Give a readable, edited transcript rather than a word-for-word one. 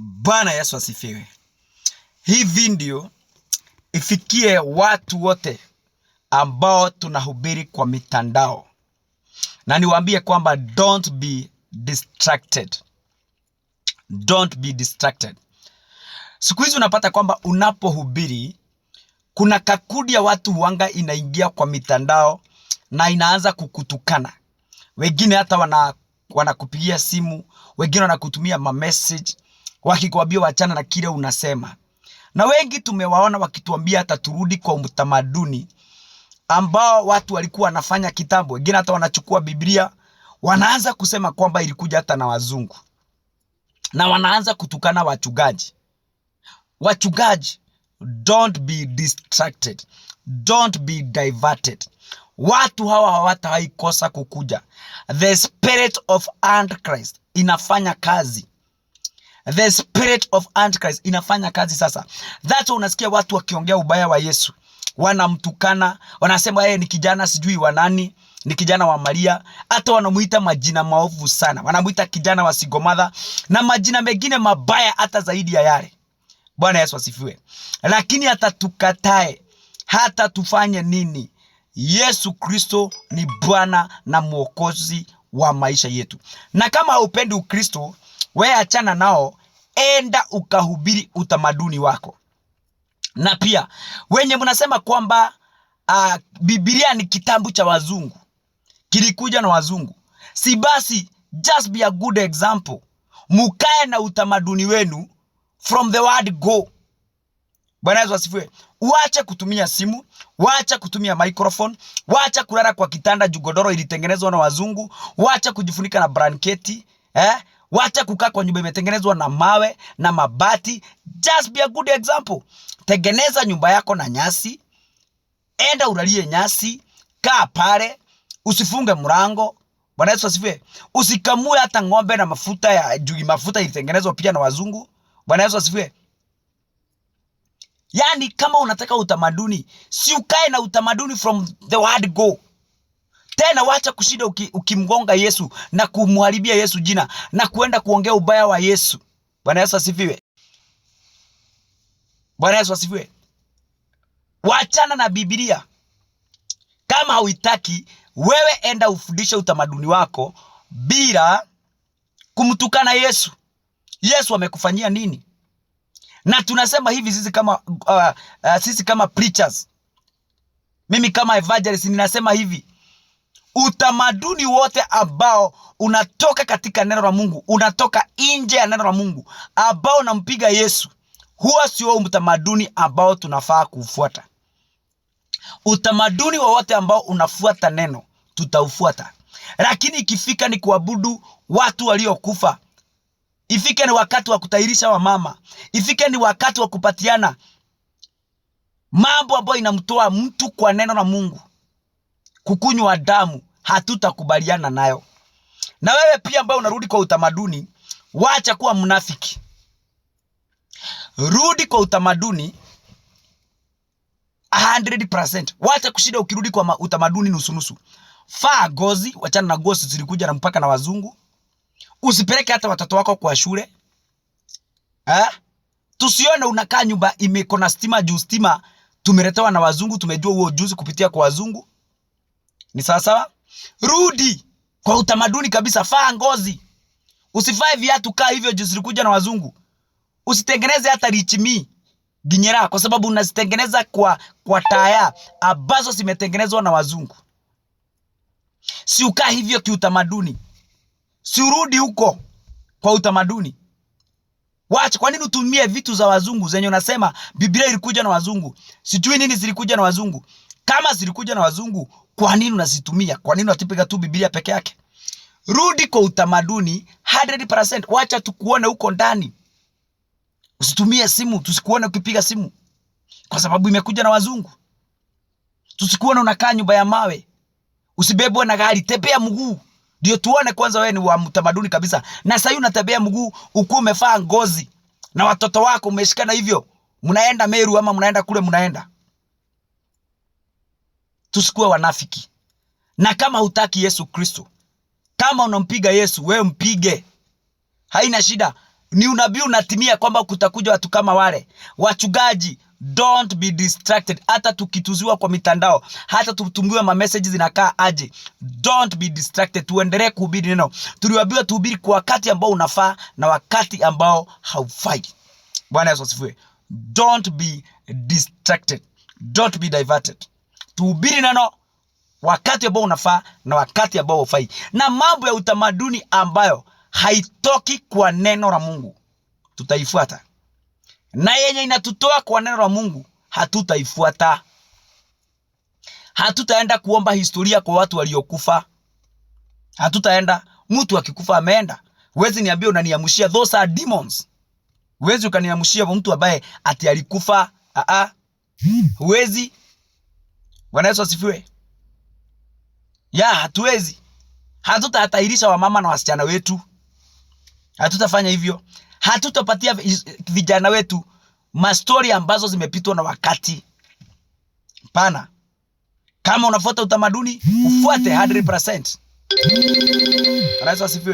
Bwana Yesu asifiwe. Hii video ifikie watu wote ambao tunahubiri kwa mitandao. Na niwaambie kwamba don't be distracted. Don't be distracted. Siku hizi unapata kwamba unapohubiri kuna kakudi ya watu huanga inaingia kwa mitandao na inaanza kukutukana. Wengine hata wanakupigia simu, wengine wanakutumia message wakikwambia wachana na kile unasema. Na wengi tumewaona wakituambia hata turudi kwa utamaduni ambao watu walikuwa wanafanya kitambo. Wengine hata wanachukua Biblia wanaanza kusema kwamba ilikuja hata na wazungu. Na wanaanza kutukana wachungaji. Wachungaji, don't be distracted. Don't be diverted. Watu hawa hawataikosa kukuja. The spirit of Antichrist inafanya kazi. The spirit of Antichrist inafanya kazi sasa. That's unasikia watu wakiongea ubaya wa Yesu. Wanamtukana, wanasema yeye ni kijana sijui wa nani, ni kijana wa Maria. Hata wanamuita majina maovu sana. Wanamuita kijana wa Sigomadha na majina mengine mabaya hata zaidi ya yale. Bwana Yesu asifiwe. Lakini hata tukatae, hata tufanye nini, Yesu Kristo ni Bwana na Mwokozi wa maisha yetu. Na kama haupendi Ukristo, wewe achana nao, enda ukahubiri utamaduni wako. Na pia wenye mnasema kwamba Biblia ni kitabu cha wazungu, kilikuja na wazungu, si basi just be a good example. Mukae na utamaduni wenu from the word go. Bwana Yesu asifiwe. Waache kutumia simu, waache kutumia microphone, waache kulala kwa kitanda jugodoro ilitengenezwa na wazungu, waache kujifunika na blanketi, waache kukaa kwa nyumba imetengenezwa na mawe na mabati. Just be a good example. Tengeneza nyumba yako na nyasi, enda ulalie nyasi, kaa pale, usifunge mlango. Bwana Yesu asifiwe. Usikamue hata ng'ombe na mafuta ya jugi, mafuta ilitengenezwa pia na wazungu. Bwana Yesu asifiwe. Yani kama unataka utamaduni, si ukae na utamaduni from the word go. Tena wacha kushinda ukimgonga Yesu na kumharibia Yesu jina na kuenda kuongea ubaya wa Yesu. Bwana Yesu asifiwe. Bwana Yesu asifiwe. Wachana na Biblia. Kama hauitaki, wewe enda ufundishe utamaduni wako bila kumtukana Yesu. Yesu amekufanyia nini? Na tunasema hivi sisi kama preachers. Mimi kama evangelist ninasema hivi. Utamaduni wote ambao unatoka katika neno la Mungu, unatoka nje ya neno la Mungu, ambao unampiga Yesu, huwa sio utamaduni ambao tunafaa kufuata. Utamaduni wowote ambao unafuata neno, tutaufuata. Lakini ikifika ni kuabudu watu waliokufa, ifike ni wakati wa kutairisha wamama, ifike ni wakati wa kupatiana mambo ambayo inamtoa mtu kwa neno la Mungu, kukunywa damu, hatutakubaliana nayo. Na wewe pia ambao unarudi kwa utamaduni, wacha kuwa mnafiki. Rudi kwa utamaduni 100%. Wacha kushinda ukirudi kwa utamaduni nusu. Faa gozi, wachana na gozi zilikuja na mpaka na wazungu. Usipeleke hata watoto wako kwa shule. Tusione unakaa nyumba imeko na stima juu stima tumeletewa na wazungu, tumejua huo ujuzi kupitia kwa wazungu. Ni sawa? Rudi kwa utamaduni kabisa, faa ngozi. Usifae viatu kaa hivyo juu zilikuja na wazungu. Usitengeneze hata richimi ginyera kwa sababu unazitengeneza kwa taya ambazo zimetengenezwa na wazungu. Si ukaa hivyo kiutamaduni. Si urudi huko kwa utamaduni. Wacha, kwa nini utumie vitu za wazungu zenye unasema Biblia ilikuja na wazungu? Sijui nini zilikuja na wazungu. Kama zilikuja na wazungu, kwa nini unazitumia? Kwa nini unatipiga tu Biblia peke yake? Rudi kwa utamaduni 100%. Wacha tukuone huko ndani. Usitumie simu, tusikuone ukipiga simu kwa sababu imekuja na wazungu. Tusikuone unakaa nyumba ya mawe. Usibebwe na gari, tembea mguu. Ndio tuone kwanza wewe ni wa utamaduni kabisa. Na sasa unatembea mguu uko umefaa ngozi na watoto wako umeshikana hivyo. Mnaenda Meru ama mnaenda kule mnaenda. Tusikuwe wanafiki. Na kama hutaki Yesu Kristo, kama unampiga Yesu, wewe mpige. Haina shida. ni unabii unatimia kwamba kutakuja watu kama wale. Wachungaji, don't be distracted. Hata tukituziwa kwa mitandao, hata tutumbiwe ma messages zinakaa aje, don't be distracted. Tuendelee kuhubiri neno. Tuliwaambiwa tuhubiri kwa wakati ambao unafaa na wakati ambao haufai. Bwana Yesu asifiwe. Don't be distracted. Don't be diverted. Tuhubiri neno wakati ambao unafaa na wakati ambao haufai. Na mambo ya utamaduni ambayo haitoki kwa neno la Mungu tutaifuata, na yenye inatutoa kwa neno la Mungu hatutaifuata. Hatutaenda kuomba historia kwa watu waliokufa. Hatutaenda. Mtu akikufa ameenda. Huwezi niambia unaniamushia, those are demons. Huwezi ukaniamushia mtu ambaye ati alikufa. Huwezi. Bwana Yesu asifiwe. Hatuwezi. Hatutahatahirisha wamama na wasichana wetu. Hatutafanya hivyo. Hatutapatia vijana wetu mastori ambazo zimepitwa na wakati. Pana. Kama unafuata utamaduni, ufuate 100%. Bwana Yesu asifiwe.